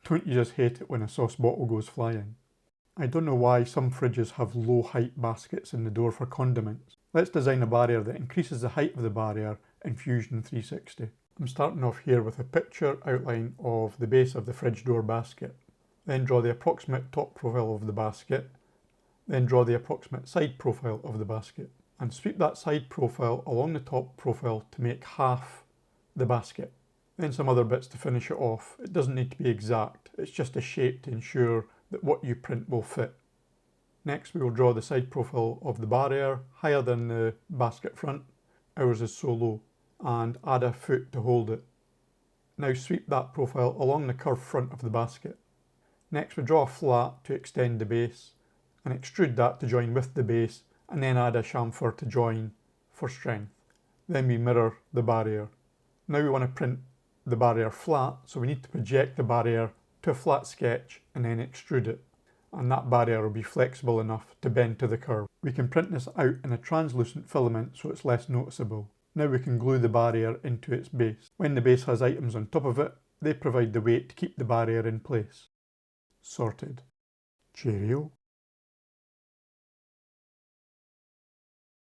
Don't you just hate it when a sauce bottle goes flying? I don't know why some fridges have low height baskets in the door for condiments. Let's design a barrier that increases the height of the barrier in Fusion 360. I'm starting off here with a picture outline of the base of the fridge door basket. Then draw the approximate top profile of the basket. Then draw the approximate side profile of the basket. And sweep that side profile along the top profile to make half the basket. Then some other bits to finish it off. It doesn't need to be exact, it's just a shape to ensure that what you print will fit. Next we will draw the side profile of the barrier higher than the basket front. Ours is so low. And add a foot to hold it. Now sweep that profile along the curved front of the basket. Next we draw a flat to extend the base and extrude that to join with the base, and then add a chamfer to join for strength. Then we mirror the barrier. Now we want to print the barrier flat, so we need to project the barrier to a flat sketch and then extrude it. And that barrier will be flexible enough to bend to the curve. We can print this out in a translucent filament so it's less noticeable. Now we can glue the barrier into its base. When the base has items on top of it, they provide the weight to keep the barrier in place. Sorted. Cheerio.